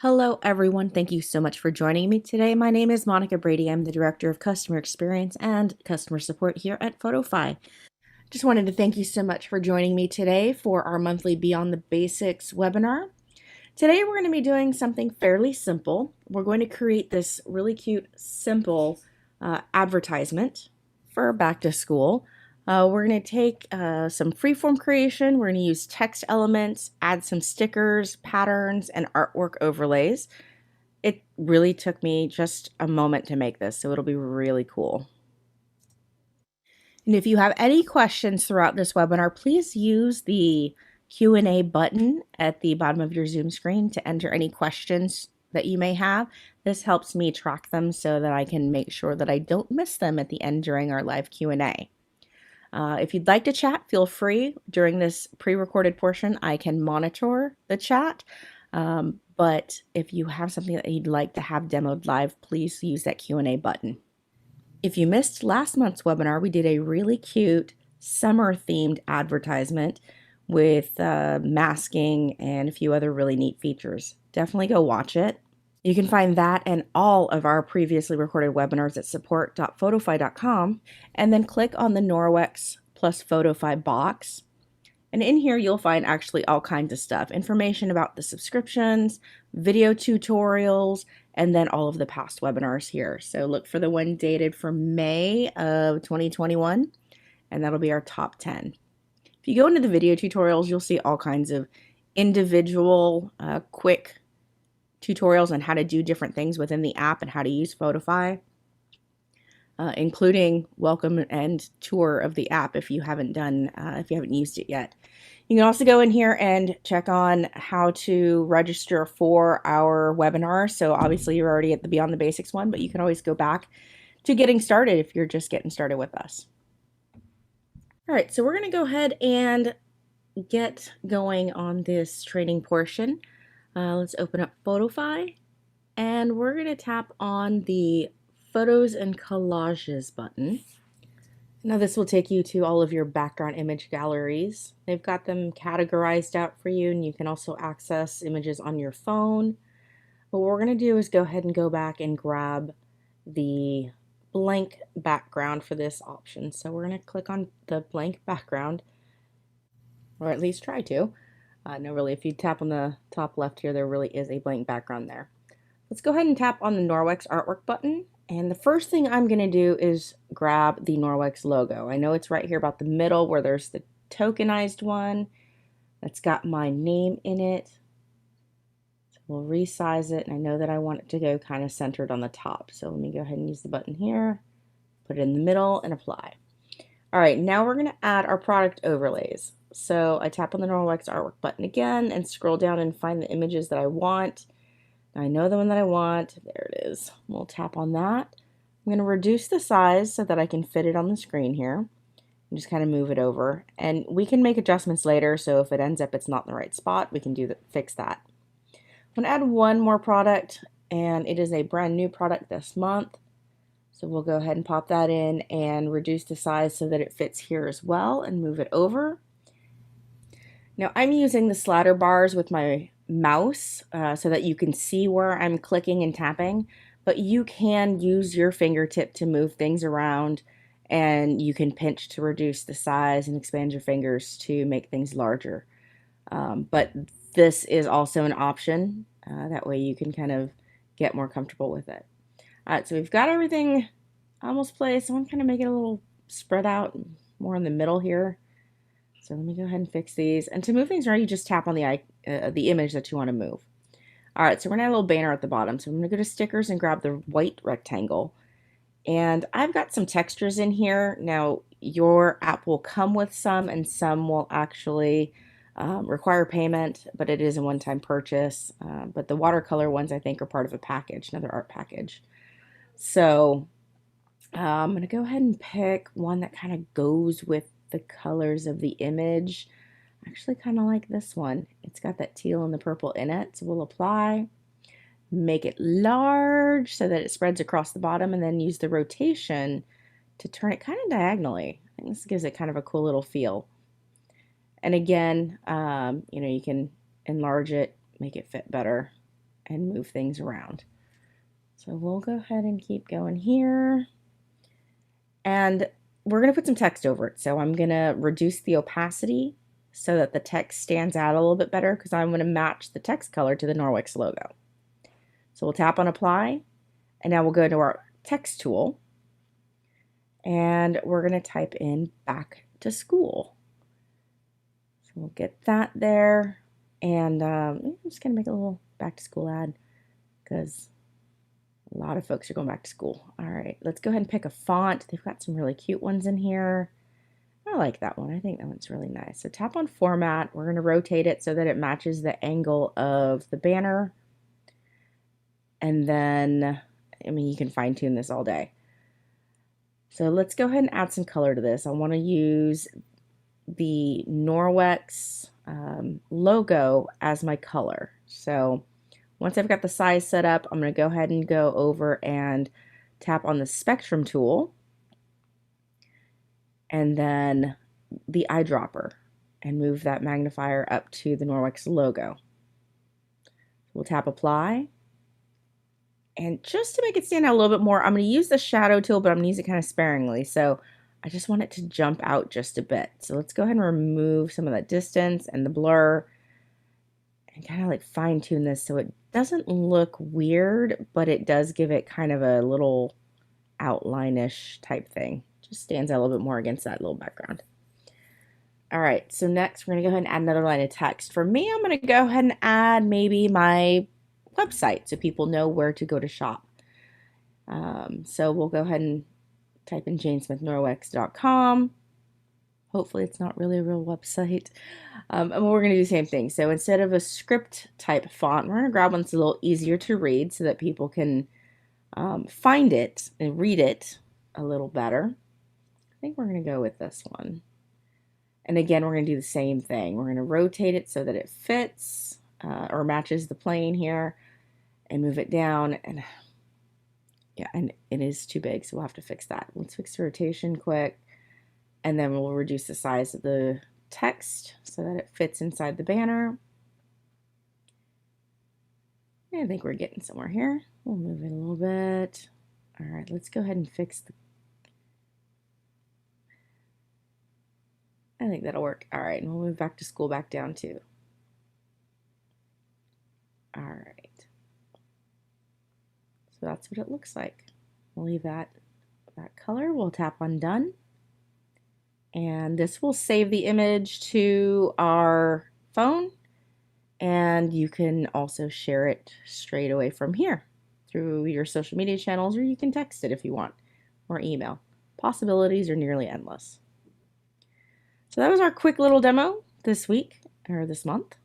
Hello, everyone. Thank you so much for joining me today. My name is Monica Brady. I'm the Director of Customer Experience and Customer Support here at Photofy. Just wanted to thank you so much for joining me today for our monthly Beyond the Basics webinar. Today, we're going to be doing something fairly simple. we're going to create this really cute, simple advertisement for back to school. We're going to take some freeform creation. We're going to use text elements, add some stickers, patterns, and artwork overlays. It really took me just a moment to make this, so it'll be really cool. And if you have any questions throughout this webinar, please use the Q&A button at the bottom of your Zoom screen to enter any questions that you may have. This helps me track them so that I can make sure that I don't miss them at the end during our live Q&A. If you'd like to chat, feel free. During this pre-recorded portion, I can monitor the chat. But if you have something that you'd like to have demoed live, please use that Q&A button. If you missed last month's webinar, we did a really cute summer-themed advertisement with masking and a few other really neat features. Definitely go watch it. You can find that and all of our previously recorded webinars at support.photofy.com, and then click on the Norwex plus Photofy box. And in here, you'll find actually all kinds of stuff, information about the subscriptions, video tutorials, and then all of the past webinars here. So look for the one dated from May of 2021, and that'll be our top 10. If you go into the video tutorials, you'll see all kinds of individual quick tutorials on how to do different things within the app and how to use Photify, including welcome and tour of the app if you haven't used it yet. You can also go in here and check on how to register for our webinar. So obviously you're already at the Beyond the Basics one, but you can always go back to getting started if you're just getting started with us. All right, so we're going to go ahead and get going on this training portion. Let's open up Photofy, and we're going to tap on the Photos and Collages button. Now this will take you to all of your background image galleries. They've got them categorized out for you, and you can also access images on your phone. But what we're going to do is go ahead and go back and grab the blank background for this option. So we're going to click on the blank background, or at least try to. No, really, if you tap on the top left here, there really is a blank background there. Let's go ahead and tap on the Norwex Artwork button. And the first thing I'm going to do is grab the Norwex logo. I know it's right here about the middle where there's the tokenized one that's got my name in it. So we'll resize it, and I know that I want it to go kind of centered on the top. So let me go ahead and use the button here, put it in the middle, and apply. All right, now we're going to add our product overlays. So I tap on the Norwex Artwork button again and scroll down and find the images that I want. I know the one that I want. There it is. We'll tap on that. I'm going to reduce the size so that I can fit it on the screen here. And just kind of move it over. And we can make adjustments later, so if it ends up it's not in the right spot, we can fix that. I'm going to add one more product, and it is a brand new product this month. So we'll go ahead and pop that in and reduce the size so that it fits here as well, and move it over. Now I'm using the slider bars with my mouse so that you can see where I'm clicking and tapping, but you can use your fingertip to move things around, and you can pinch to reduce the size and expand your fingers to make things larger. But this is also an option. That way you can kind of get more comfortable with it. All right, so we've got everything almost placed. I want to kind of make it a little spread out more in the middle here. So let me go ahead and fix these. And to move things around, you just tap on the image that you want to move. All right, so we're going to add a little banner at the bottom. So I'm going to go to stickers and grab the white rectangle. And I've got some textures in here. Now, your app will come with some, and some will actually require payment, but it is a one-time purchase. But the watercolor ones, I think, are part of a package, another art package. So I'm going to go ahead and pick one that kind of goes with the colors of the image. I actually kind of like this one. It's got that teal and the purple in it. So we'll apply, make it large so that it spreads across the bottom, and then use the rotation to turn it kind of diagonally. I think this gives it kind of a cool little feel. And again, you can enlarge it, make it fit better, and move things around. So we'll go ahead and keep going here. And we're going to put some text over it. So I'm going to reduce the opacity so that the text stands out a little bit better, because I'm going to match the text color to the Norwex logo. So So we'll tap on apply, and now we'll go to our text tool, and we're going to type in back to school. So we'll get that there, and I'm just going to make a little back to school ad because a lot of folks are going back to school. All right, let's go ahead and pick a font. They've got some really cute ones in here. I like that one. I think that one's really nice. So tap on format. We're going to rotate it so that it matches the angle of the banner. And then, I mean, you can fine tune this all day. So let's go ahead and add some color to this. I want to use the Norwex logo as my color. So once I've got the size set up, I'm going to go ahead and go over and tap on the spectrum tool, and then the eyedropper, and move that magnifier up to the Norwex logo. We'll tap apply. And just to make it stand out a little bit more, I'm going to use the shadow tool, but I'm going to use it kind of sparingly. So I just want it to jump out just a bit. So let's go ahead and remove some of that distance and the blur and kind of like fine tune this so it doesn't look weird, but it does give it kind of a little outline-ish type thing. Just stands out a little bit more against that little background. All right, so next we're going to go ahead and add another line of text. For me, I'm going to go ahead and add maybe my website so people know where to go to shop. So we'll go ahead and type in janesmithnorwex.com. Hopefully it's not really a real website. And we're going to do the same thing. So instead of a script type font, we're going to grab one that's a little easier to read so that people can find it and read it a little better. I think we're going to go with this one. And again, we're going to do the same thing. We're going to rotate it so that it fits or matches the plane here, and move it down. And yeah, and it is too big, so we'll have to fix that. Let's fix the rotation quick, and then we'll reduce the size of the text so that it fits inside the banner. I think we're getting somewhere here. We'll move it a little bit. All right, let's go ahead and fix the... I think that'll work. All right, and we'll move back to school back down too. All right. So that's what it looks like. We'll leave that color. We'll tap on done. And this will save the image to our phone. And you can also share it straight away from here through your social media channels, or you can text it if you want, or email. Possibilities are nearly endless. So that was our quick little demo this week, or this month.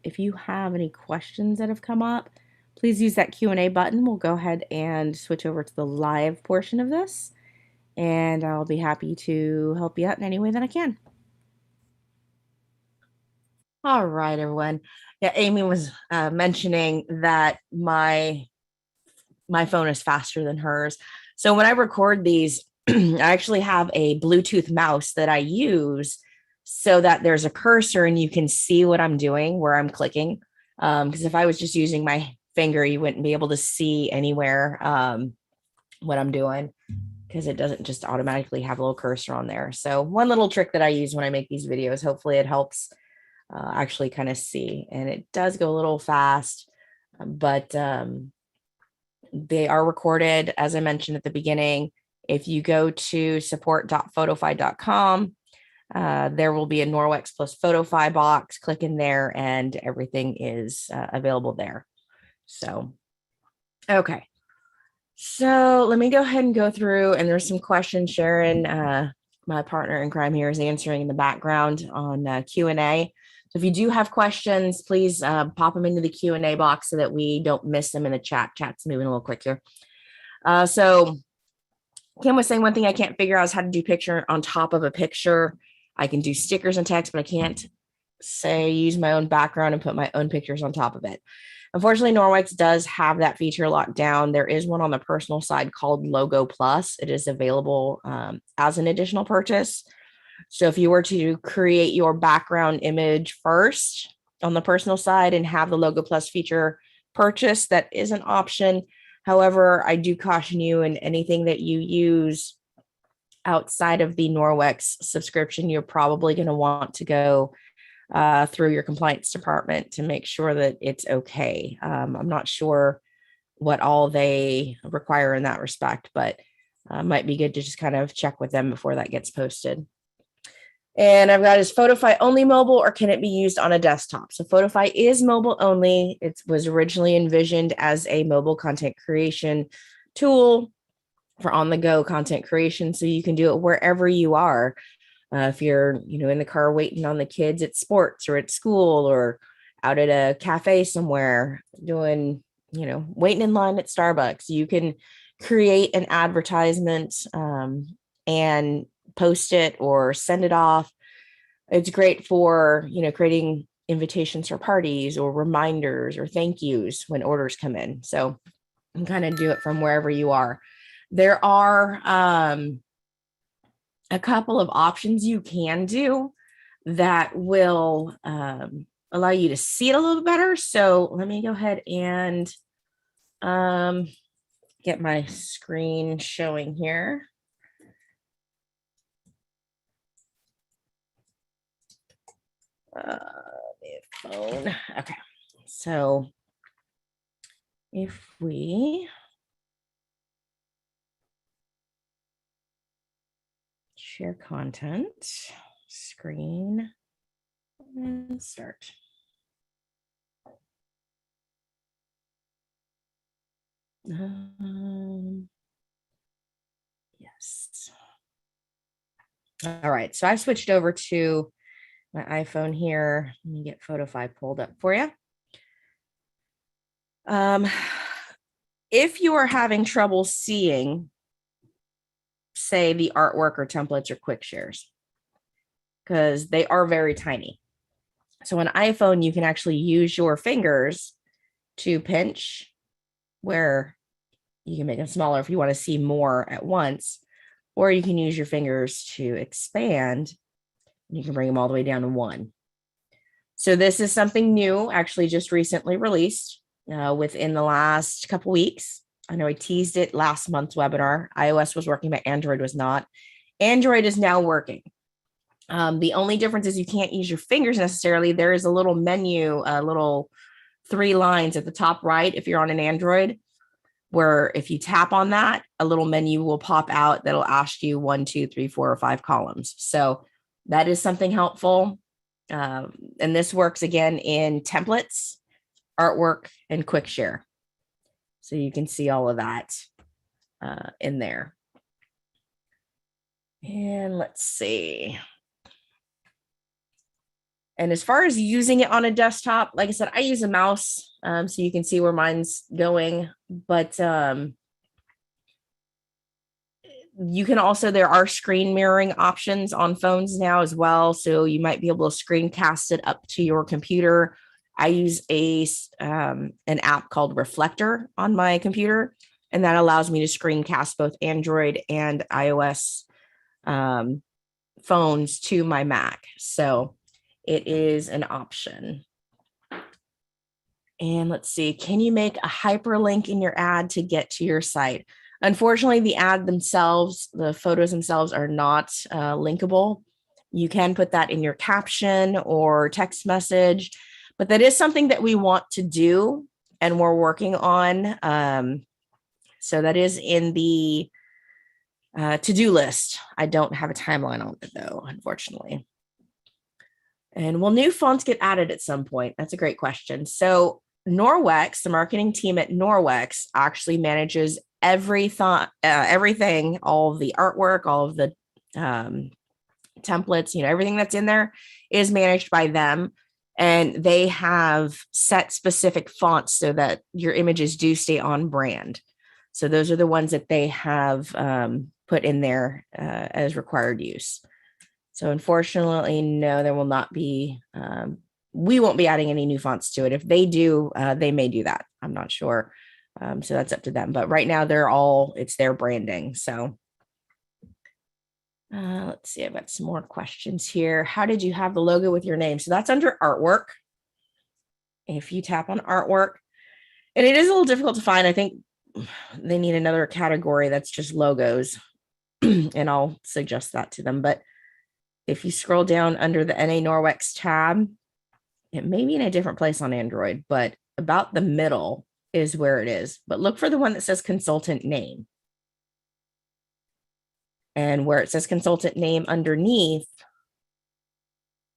If you have any questions that have come up, please use that Q&A button. We'll go ahead and switch over to the live portion of this, and I'll be happy to help you out in any way that I can. All right, everyone. Yeah, Amy was mentioning that my phone is faster than hers. So when I record these, I actually have a Bluetooth mouse that I use so that there's a cursor and you can see what I'm doing, where I'm clicking. Because if I was just using my finger, you wouldn't be able to see anywhere what I'm doing, because it doesn't just automatically have a little cursor on there. So one little trick that I use when I make these videos, hopefully it helps actually kind of see. And it does go a little fast, but they are recorded, as I mentioned at the beginning. If you go to support.photofy.com, there will be a Norwex plus Photofy box. Click in there and everything is available there. So, okay. So let me go ahead and go through, and there's some questions Sharon, my partner in crime here, is answering in the background on Q&A. So if you do have questions, please pop them into the Q&A box so that we don't miss them in the chat. Chat's moving a little quick here. So Kim was saying one thing I can't figure out is how to do picture on top of a picture. I can do stickers and text, but I can't use my own background and put my own pictures on top of it. Unfortunately, Norwex does have that feature locked down. There is one on the personal side called Logo Plus. It is available as an additional purchase. So if you were to create your background image first on the personal side and have the Logo Plus feature purchased, that is an option. However, I do caution you, in anything that you use outside of the Norwex subscription, you're probably going to want to go through your compliance department to make sure that it's okay. I'm not sure what all they require in that respect, but might be good to just kind of check with them before that gets posted. And I've got, is Photofy only mobile or can it be used on a desktop? So Photofy is mobile only. It was originally envisioned as a mobile content creation tool for on-the-go content creation. So you can do it wherever you are. If you're, in the car waiting on the kids at sports or at school or out at a cafe somewhere doing, waiting in line at Starbucks, you can create an advertisement and post it or send it off. It's great for, creating invitations for parties or reminders or thank yous when orders come in. So you can kind of do it from wherever you are. There are a couple of options you can do that will allow you to see it a little bit better. So let me go ahead and get my screen showing here. Phone. Okay, so if we share content, screen, and start. Yes. All right, so I've switched over to my iPhone here. Let me get Photofy pulled up for you. If you are having trouble seeing, say, the artwork or templates or quick shares, because they are very tiny. So on iPhone, you can actually use your fingers to pinch where you can make them smaller if you want to see more at once, or you can use your fingers to expand. You can bring them all the way down to 1. So this is something new, actually just recently released within the last couple weeks. I know I teased it last month's webinar. iOS was working, but Android was not. Android is now working. The only difference is you can't use your fingers necessarily. There is a little menu, little 3 lines at the top right if you're on an Android, where if you tap on that, a little menu will pop out that'll ask you 1, 2, 3, 4, or 5 columns. So that is something helpful. And this works again in templates, artwork, and quick share. So you can see all of that in there. And let's see. And as far as using it on a desktop, like I said, I use a mouse so you can see where mine's going. But you can also, there are screen mirroring options on phones now as well. So you might be able to screencast it up to your computer. I use an app called Reflector on my computer, and that allows me to screencast both Android and iOS phones to my Mac. So it is an option. And let's see, can you make a hyperlink in your ad to get to your site? Unfortunately, the ad themselves, the photos themselves are not linkable. You can put that in your caption or text message, but that is something that we want to do and we're working on. So that is in the to-do list. I don't have a timeline on it though, unfortunately. And will new fonts get added at some point? That's a great question. So Norwex, the marketing team at Norwex, actually manages everything, all of the artwork, all of the templates, everything that's in there is managed by them. And they have set specific fonts so that your images do stay on brand. So those are the ones that they have put in there as required use. So unfortunately, no, there will not be, we won't be adding any new fonts to it. If they do, they may do that. I'm not sure. So that's up to them. But right now it's their branding. So let's see, I've got some more questions here. How did you have the logo with your name? So that's under artwork. If you tap on artwork, and it is a little difficult to find. I think they need another category that's just logos, and I'll suggest that to them. But if you scroll down under the NA Norwex tab, it may be in a different place on Android, but about the middle, is where it is. But look for the one that says consultant name. And where it says consultant name underneath,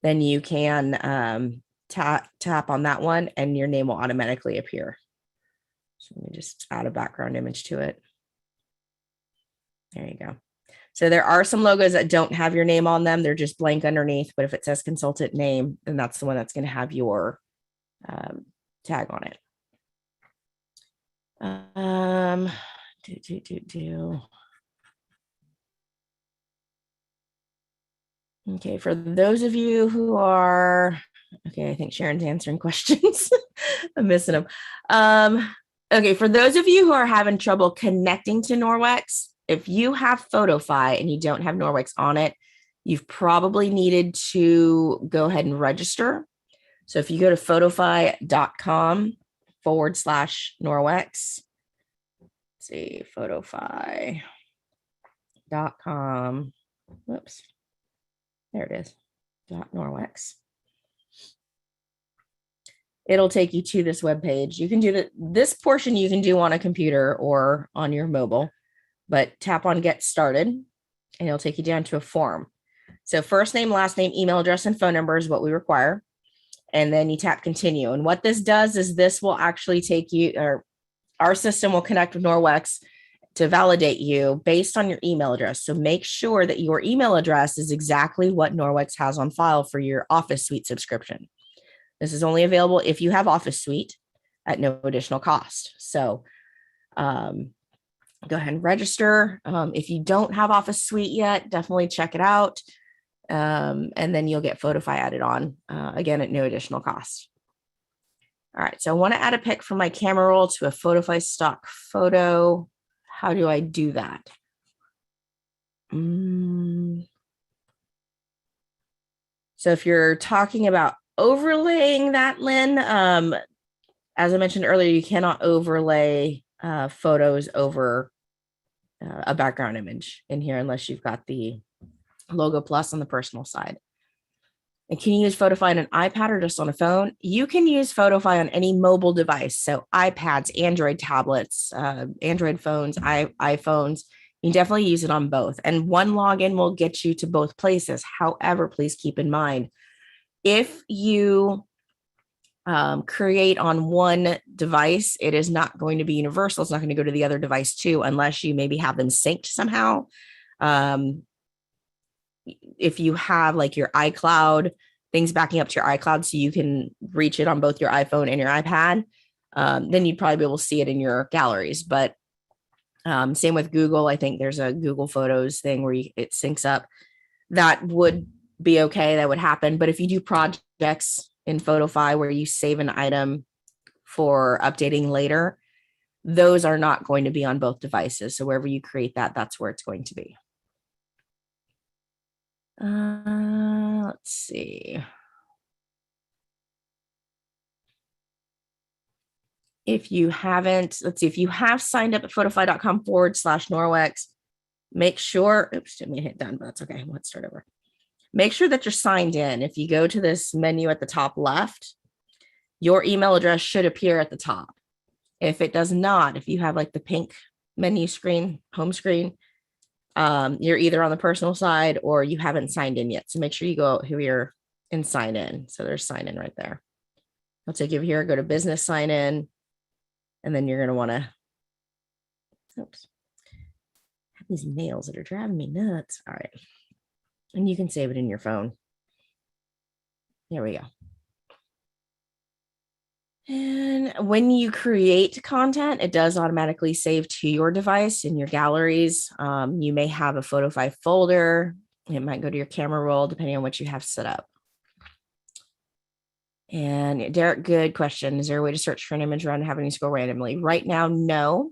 then you can tap on that one and your name will automatically appear. So let me just add a background image to it. There you go. So there are some logos that don't have your name on them. They're just blank underneath. But if it says consultant name, then that's the one that's going to have your tag on it. Okay, for those of you who are, okay, I think Sharon's answering questions. I'm missing them. Okay, for those of you who are having trouble connecting to Norwex, if you have Photofy and you don't have Norwex on it, you've probably needed to go ahead and register. So if you go to photofy.com/Norwex, let's see, photofy.com, whoops, there it is, .Norwex. It'll take you to this webpage. You can do this portion you can do on a computer or on your mobile, but tap on Get Started and it'll take you down to a form. So first name, last name, email address, and phone number is what we require. And then you tap Continue. And what this does is this will actually take you, or our system will connect with Norwex to validate you based on your email address. So make sure that your email address is exactly what Norwex has on file for your Office Suite subscription. This is only available if you have Office Suite at no additional cost. So go ahead and register. If you don't have Office Suite yet, definitely check it out. And then you'll get Photofy added on, again, at no additional cost. All right, so I want to add a pic from my camera roll to a Photofy stock photo. How do I do that? So if you're talking about overlaying that, Lynn, as I mentioned earlier, you cannot overlay photos over a background image in here unless you've got the logo plus on the personal side. And can you use Photofy on an iPad or just on a phone? You can use Photofy on any mobile device. So iPads, Android tablets, Android phones, iPhones. You can definitely use it on both. And one login will get you to both places. However, please keep in mind, if you create on one device, it is not going to be universal. It's not going to go to the other device too, unless you maybe have them synced somehow. If you have like your iCloud, things backing up to your iCloud so you can reach it on both your iPhone and your iPad, then you'd probably be able to see it in your galleries. But same with Google. I think there's a Google Photos thing where it syncs up. That would be okay. That would happen. But if you do projects in Photofy where you save an item for updating later, those are not going to be on both devices. So wherever you create that, that's where it's going to be. Let's see. If you haven't, let's see, if you have signed up at photofy.com/Norwex, make sure, oops, didn't mean to hit done, but that's okay. Let's start over. Make sure that you're signed in. If you go to this menu at the top left, your email address should appear at the top. If it does not, if you have like the pink menu screen, home screen, you're either on the personal side or you haven't signed in yet. So make sure you go here and sign in. So there's sign in right there. I'll take you over here, go to business sign in, and then you're going to want to, oops, I have these nails that are driving me nuts. All right. And you can save it in your phone. There we go. And when you create content, it does automatically save to your device in your galleries. You may have a Photofy folder. It might go to your camera roll, depending on what you have set up. And Derek, good question. Is there a way to search for an image around having to scroll randomly? Right now, no.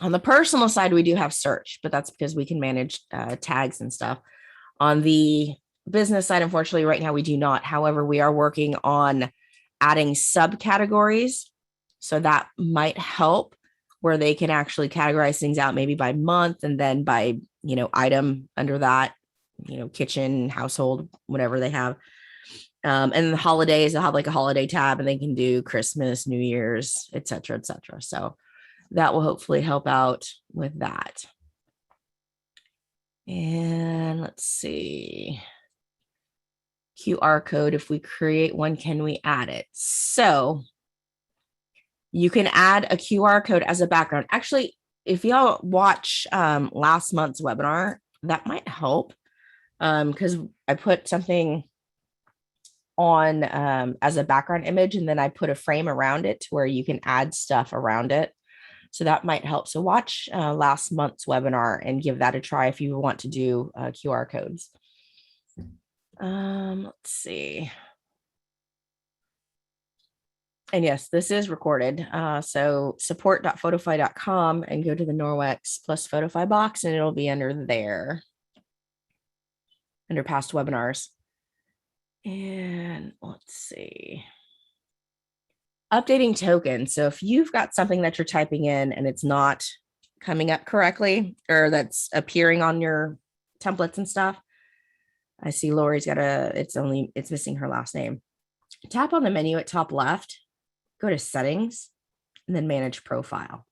On the personal side, we do have search, but that's because we can manage tags and stuff. On the business side, unfortunately, right now we do not. However, we are working on adding subcategories. So that might help where they can actually categorize things out maybe by month and then by, item under that, kitchen, household, whatever they have. And the holidays, they'll have like a holiday tab and they can do Christmas, New Year's, et cetera, et cetera. So that will hopefully help out with that. And let's see. QR code, if we create one, can we add it? So you can add a QR code as a background. Actually, if y'all watch last month's webinar, that might help because I put something on as a background image, and then I put a frame around it to where you can add stuff around it. So that might help. So watch last month's webinar and give that a try if you want to do QR codes. Let's see. And yes, this is recorded. So support.photofy.com and go to the Norwex plus Photify box, and it'll be under there, under past webinars. And let's see. Updating tokens. So if you've got something that you're typing in and it's not coming up correctly, or that's appearing on your templates and stuff, I see Lori's got it's missing her last name. Tap on the menu at top left, go to settings, and then manage profile.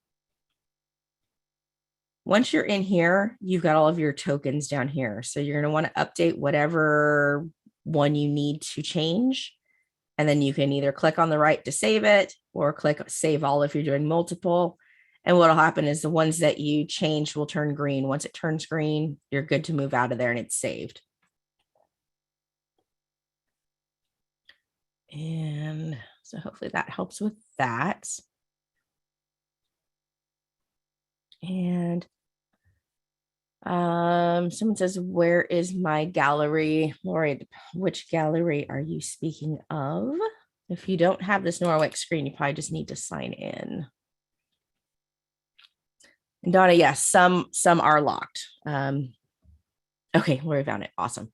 Once you're in here, you've got all of your tokens down here. So you're going to want to update whatever one you need to change. And then you can either click on the right to save it or click save all if you're doing multiple. And what'll happen is the ones that you changed will turn green. Once it turns green, you're good to move out of there and it's saved. And so hopefully that helps with that. And someone says, where is my gallery? Lori, which gallery are you speaking of? If you don't have this Norwex screen, you probably just need to sign in. And Donna, yes, some are locked. Okay, Lori found it. Awesome.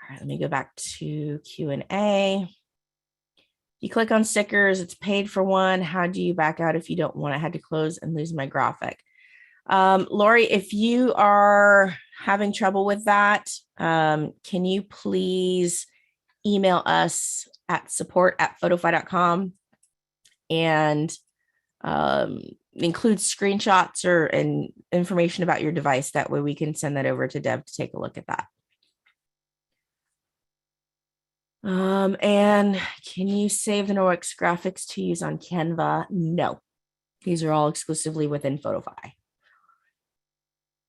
All right, let me go back to Q&A. You click on stickers, it's paid for one. How do you back out if you don't want it? I had to close and lose my graphic. Lori, if you are having trouble with that, can you please email us at support@photofy.com and include screenshots and information about your device. That way we can send that over to Deb to take a look at that. And can you save the Norwex graphics to use on Canva? No, these are all exclusively within Photofy.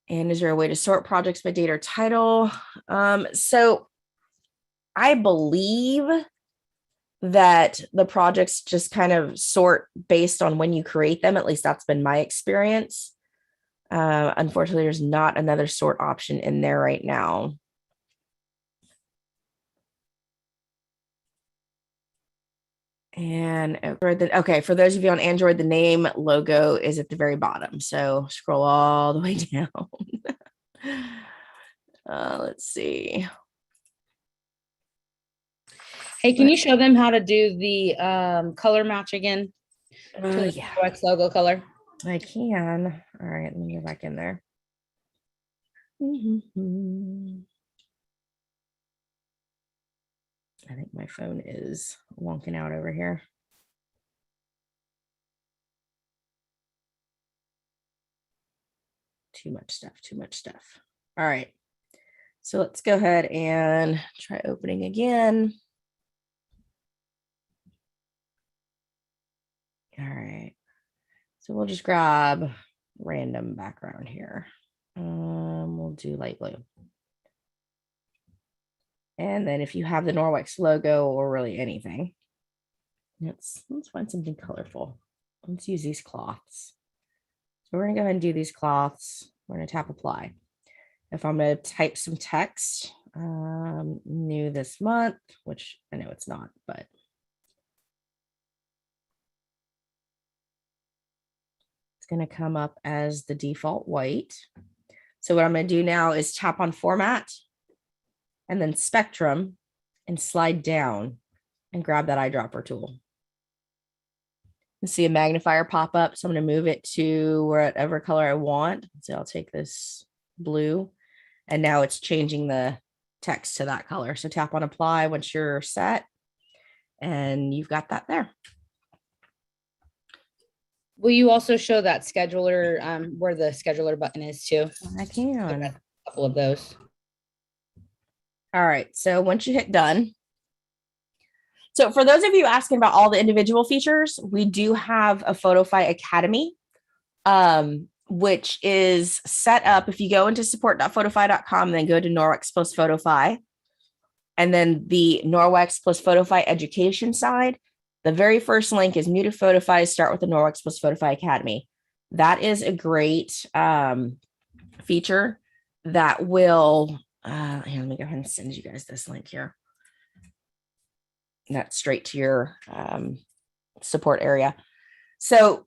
And is there a way to sort projects by date or title? So I believe that the projects just kind of sort based on when you create them. At least that's been my experience. Unfortunately, there's not another sort option in there right now. And okay, for those of you on Android, the name logo is at the very bottom. So scroll all the way down. Let's see. Hey, can you show them how to do the color match again? To the Yeah, Norwex logo color. I can. All right, let me go back in there. I think my phone is wonking out over here. Too much stuff. All right. So let's go ahead and try opening again. All right. So we'll just grab random background here. We'll do light blue. And then if you have the Norwex logo or really anything, let's find something colorful. Let's use these cloths. So we're going to go ahead and do these cloths. We're going to tap apply. If I'm going to type some text, new this month, which I know it's not, but it's going to come up as the default white. So what I'm going to do now is tap on format and then spectrum and slide down and grab that eyedropper tool. You see a magnifier pop up. So I'm going to move it to whatever color I want. So I'll take this blue, and now it's changing the text to that color. So tap on apply once you're set, and you've got that there. Will you also show that scheduler, where the scheduler button is too? I can. A couple of those. All right. So once you hit done. So for those of you asking about all the individual features, we do have a Photofy Academy, which is set up. If you go into support.photofy.com, then go to Norwex plus Photofy, and then the Norwex plus Photofy education side, the very first link is new to Photify, start with the Norwex plus Photofy Academy. That is a great feature that will, here, let me go ahead and send you guys this link here. That's straight to your support area. So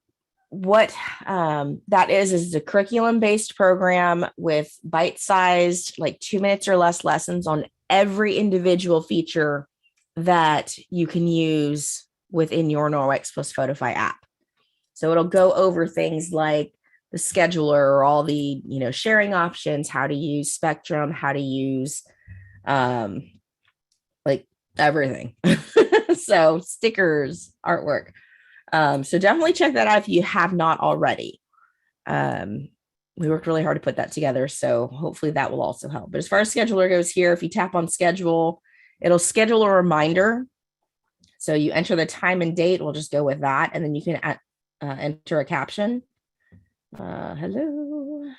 what that is a curriculum-based program with bite-sized, like 2 minutes or less lessons on every individual feature that you can use within your Norwex plus Photofy app. So it'll go over things like the scheduler, or all the, sharing options, how to use Spectrum, how to use like everything. So stickers, artwork. So definitely check that out if you have not already. We worked really hard to put that together, so hopefully that will also help. But as far as scheduler goes here, if you tap on schedule, it'll schedule a reminder. So you enter the time and date. We'll just go with that. And then you can enter a caption. Hello.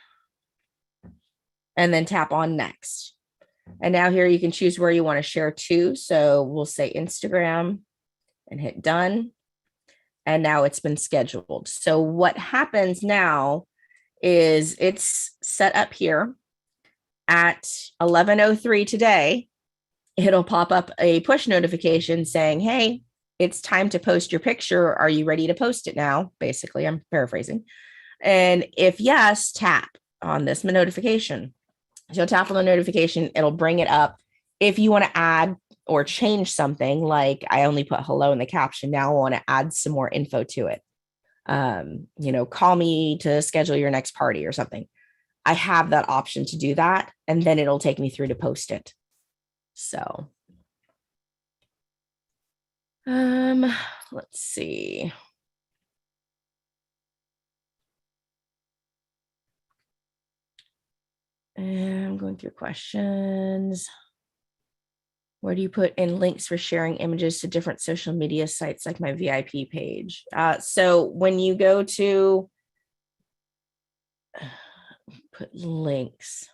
And then tap on next. And now here you can choose where you want to share to. So we'll say Instagram and hit done. And now it's been scheduled. So what happens now is it's set up here at 11:03 today. It'll pop up a push notification saying, hey, it's time to post your picture. Are you ready to post it now? Basically, I'm paraphrasing. And if yes, tap on this notification. So tap on the notification, it'll bring it up. If you want to add or change something, like I only put hello in the caption, now I want to add some more info to it. Call me to schedule your next party or something. I have that option to do that, and then it'll take me through to post it. So, let's see. And I'm going through questions. Where do you put in links for sharing images to different social media sites like my VIP page? So when you go to put links,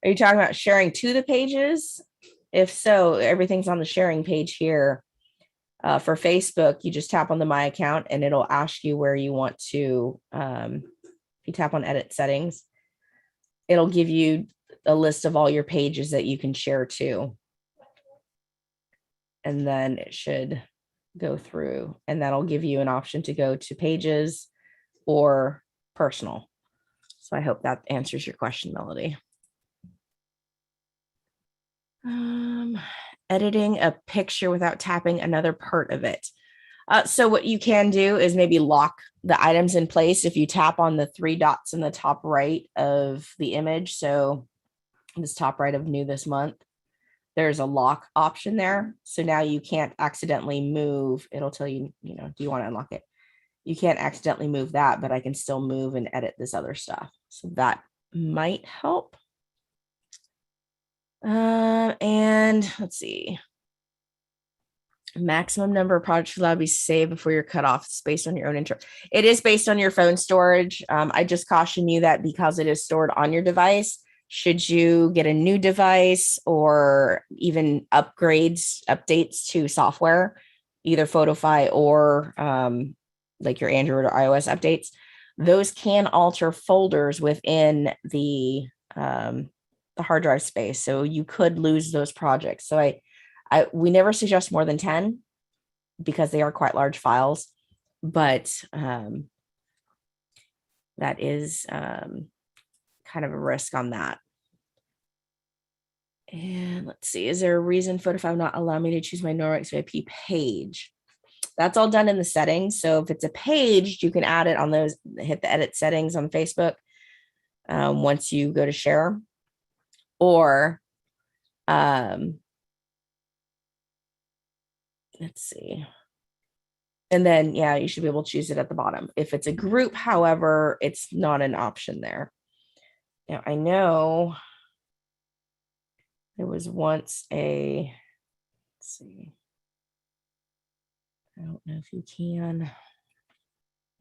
are you talking about sharing to the pages? If so, everything's on the sharing page here. For Facebook, you just tap on the My Account and it'll ask you where you want to, if you tap on Edit Settings, it'll give you a list of all your pages that you can share to. And then it should go through, and that'll give you an option to go to pages or personal. So I hope that answers your question, Melody. Editing a picture without tapping another part of it. So what you can do is maybe lock the items in place if you tap on the 3 dots in the top right of the image. So this top right of new this month, there's a lock option there. So now you can't accidentally move. It'll tell you, do you want to unlock it? You can't accidentally move that, but I can still move and edit this other stuff. So that might help. And let's see. Maximum number of projects allowed to be saved before you're cut off. It's based on your own interest. It is based on your phone storage. I just caution you that because it is stored on your device, should you get a new device or even updates to software, either Photofy or like your Android or iOS updates, those can alter folders within the hard drive space. So you could lose those projects. So we never suggest more than 10 because they are quite large files, but that is kind of a risk on that. And let's see, is there a reason Photify will not allow me to choose my Norwex VIP page? That's all done in the settings. So if it's a page, you can add it on those, hit the edit settings on Facebook once you go to share. Or Let's see. And then, yeah, you should be able to choose it at the bottom. If it's a group, however, it's not an option there. Now, I know there was once let's see. I don't know if you can.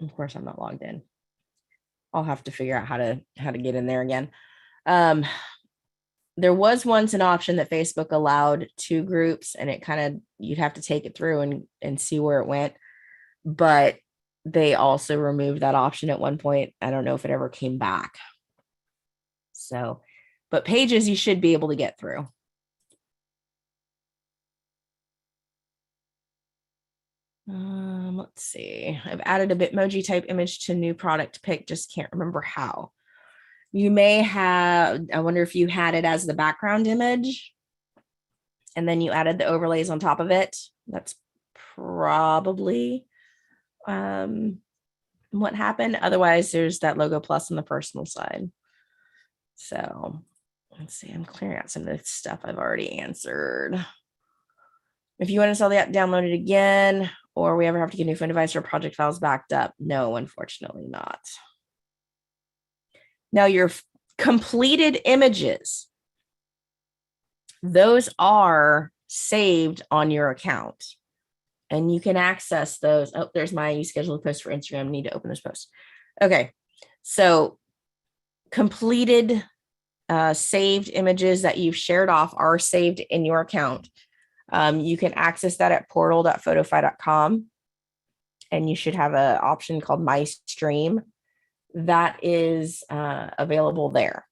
Of course, I'm not logged in. I'll have to figure out how to get in there again. There was once an option that Facebook allowed 2 groups, and it kind of, you'd have to take it through and see where it went. But they also removed that option at one point. I don't know if it ever came back. So, but pages you should be able to get through. Let's see. I've added a Bitmoji type image to new product pick. Just can't remember how. You may have, I wonder if you had it as the background image and then you added the overlays on top of it. That's probably what happened. Otherwise, there's that logo plus on the personal side. So let's see. I'm clearing out some of the stuff I've already answered. If you want to install the app, download it again, or we ever have to get a new phone device or project files backed up. No, unfortunately not. Now your completed images, those are saved on your account and you can access those. Oh, there's my you scheduled post for Instagram. I need to open this post. Okay. So completed saved images that you've shared off are saved in your account. You can access that at portal.photofy.com and you should have an option called My Stream that is available there.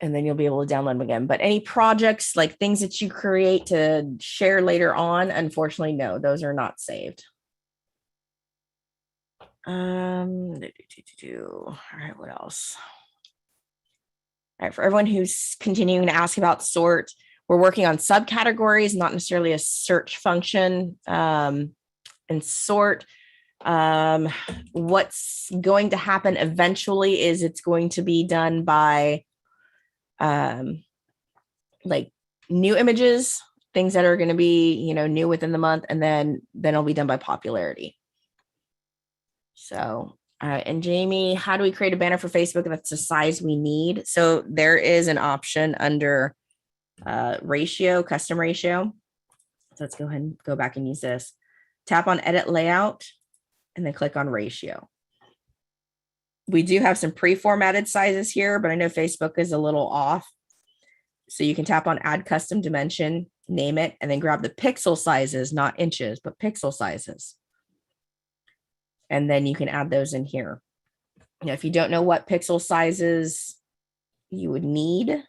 And then you'll be able to download them again. But any projects, like things that you create to share later on, unfortunately, no, those are not saved. All right, what else? All right, for everyone who's continuing to ask about sort, we're working on subcategories, not necessarily a search function. And sort, what's going to happen eventually is it's going to be done by like new images, things that are going to be, new within the month, and then it'll be done by popularity. So, and Jamie, how do we create a banner for Facebook that's the size we need? So there is an option under ratio, custom ratio. So let's go ahead and go back and use this. Tap on edit layout and then click on ratio. We do have some pre-formatted sizes here, but I know Facebook is a little off. So you can tap on add custom dimension, name it, and then grab the pixel sizes, not inches, but pixel sizes. And then you can add those in here. Now, if you don't know what pixel sizes you would need,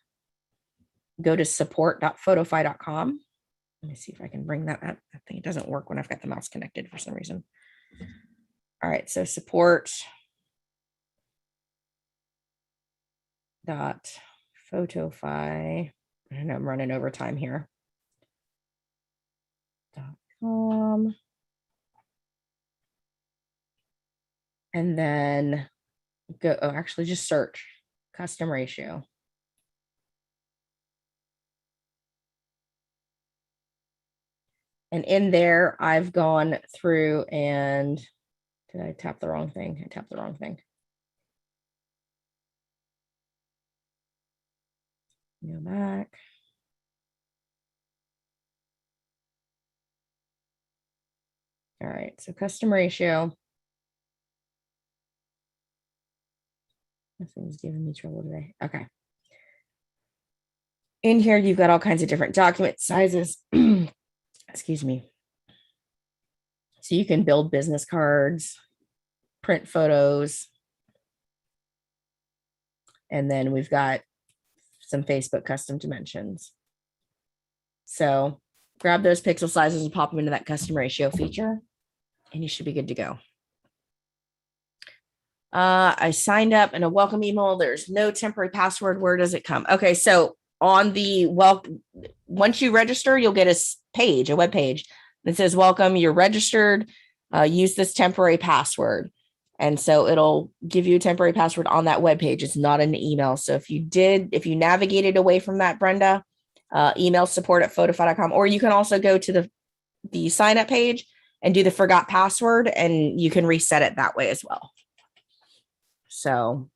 go to support.photofy.com. Let me see if I can bring that up. I think it doesn't work when I've got the mouse connected for some reason. All right, so support.photofy. I know I'm running over time here. .com. And then go, actually just search custom ratio. And in there, I've gone through and did I tap the wrong thing? I tapped the wrong thing. Go back. All right, so custom ratio. Nothing's giving me trouble today. Okay. In here, you've got all kinds of different document sizes. Excuse me. So you can build business cards, print photos. And then we've got some Facebook custom dimensions. So grab those pixel sizes and pop them into that custom ratio feature, and you should be good to go. I signed up in a welcome email. There's no temporary password. Where does it come? Okay, so on the once you register, you'll get a web page that says welcome, you're registered, use this temporary password. And so it'll give you a temporary password on that web page. It's not an email. So if you navigated away from that, Brenda, email support@photofy.com, or you can also go to the sign up page and do the forgot password, and you can reset it that way as well. So,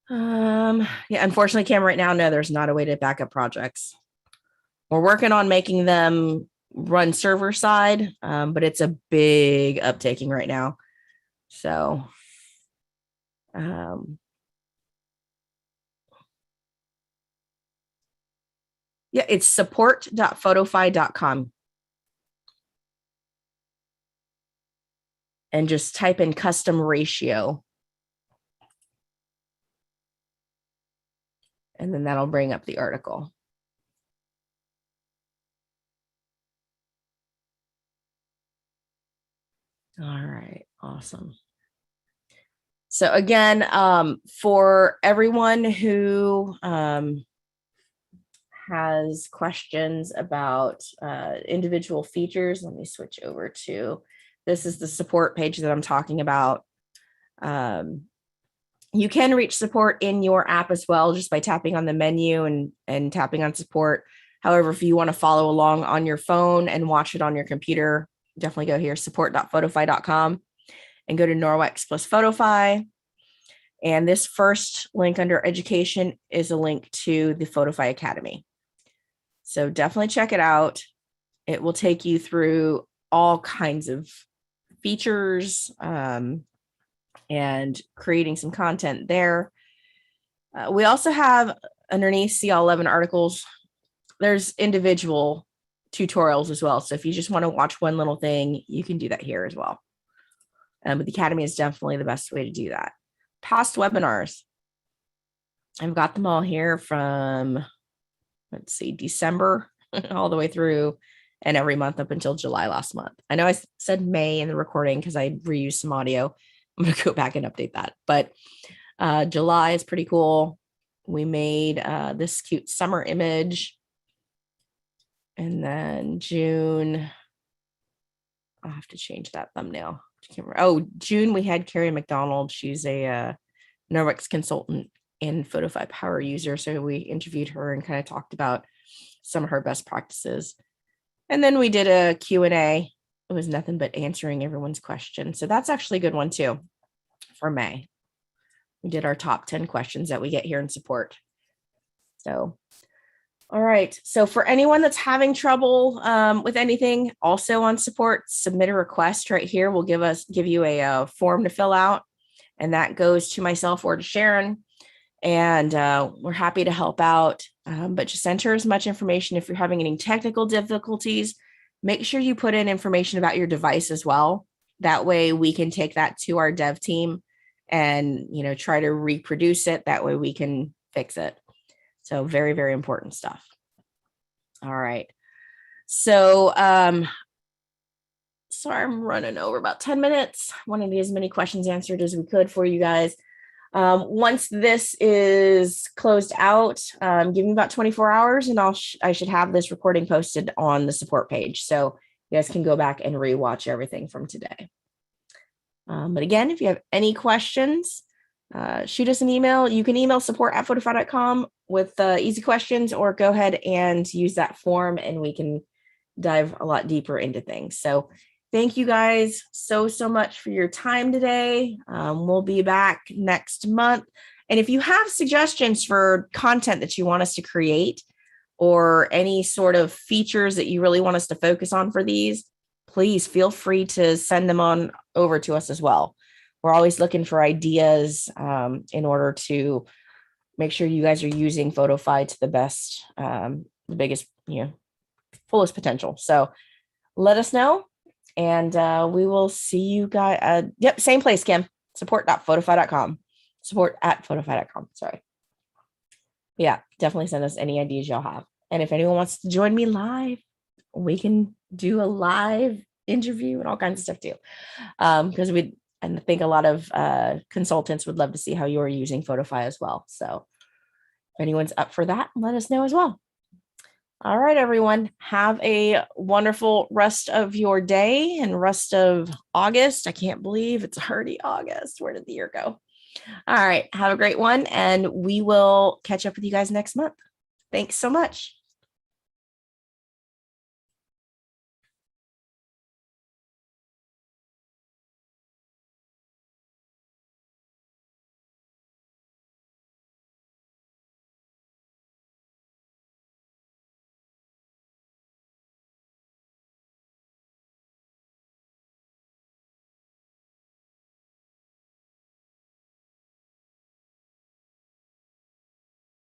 yeah, unfortunately, Cam, right now, no, there's not a way to back up projects. We're working on making them run server side, but it's a big uptaking right now. So, yeah, it's support.photofy.com. And just type in custom ratio. And then that'll bring up the article. All right, awesome. So again, for everyone who has questions about individual features, let me switch over to, this is the support page that I'm talking about. You can reach support in your app as well, just by tapping on the menu and tapping on support. However, if you want to follow along on your phone and watch it on your computer, definitely go here, support.photofy.com, and go to Norwex plus Photofy. And this first link under education is a link to the Photify Academy. So definitely check it out. It will take you through all kinds of features and creating some content there. We also have underneath, see all 11 articles, there's individual tutorials as well. So if you just want to watch one little thing, you can do that here as well. But the Academy is definitely the best way to do that. Past webinars, I've got them all here from, let's see, December all the way through, and every month up until July last month. I know I said May in the recording because I reused some audio. I'm going to go back and update that. But July is pretty cool. We made this cute summer image. And then June, I'll have to change that thumbnail. Oh, June, we had Carrie McDonald. She's a Norwex consultant and Photofy power user. So we interviewed her and kind of talked about some of her best practices. And then we did a Q&A. It was nothing but answering everyone's questions. So that's actually a good one too for May. We did our top 10 questions that we get here in support. So, all right. So for anyone that's having trouble with anything, also on support, submit a request right here. We'll give you a form to fill out, and that goes to myself or to Sharon. And we're happy to help out, but just enter as much information. If you're having any technical difficulties, make sure you put in information about your device as well. That way we can take that to our dev team and, try to reproduce it. That way we can fix it. So very, very important stuff. All right. So, sorry, I'm running over about 10 minutes. Wanted to get as many questions answered as we could for you guys. Once this is closed out, give me about 24 hours and I should have this recording posted on the support page. So you guys can go back and rewatch everything from today. But again, if you have any questions, shoot us an email. You can email support@photify.com with easy questions, or go ahead and use that form and we can dive a lot deeper into things. So thank you guys so much for your time today. We'll be back next month. And if you have suggestions for content that you want us to create, or any sort of features that you really want us to focus on for these, please feel free to send them on over to us as well. We're always looking for ideas in order to make sure you guys are using Photofy to the best, the biggest, fullest potential. So let us know. And we will see you guys. Yep, same place, Kim. Support.photofy.com. Support@photofy.com. Sorry. Yeah, definitely send us any ideas y'all have. And if anyone wants to join me live, we can do a live interview and all kinds of stuff too. Because I think a lot of consultants would love to see how you're using Photofy as well. So if anyone's up for that, let us know as well. All right, everyone. Have a wonderful rest of your day and rest of August. I can't believe it's already August. Where did the year go? All right. Have a great one. And we will catch up with you guys next month. Thanks so much.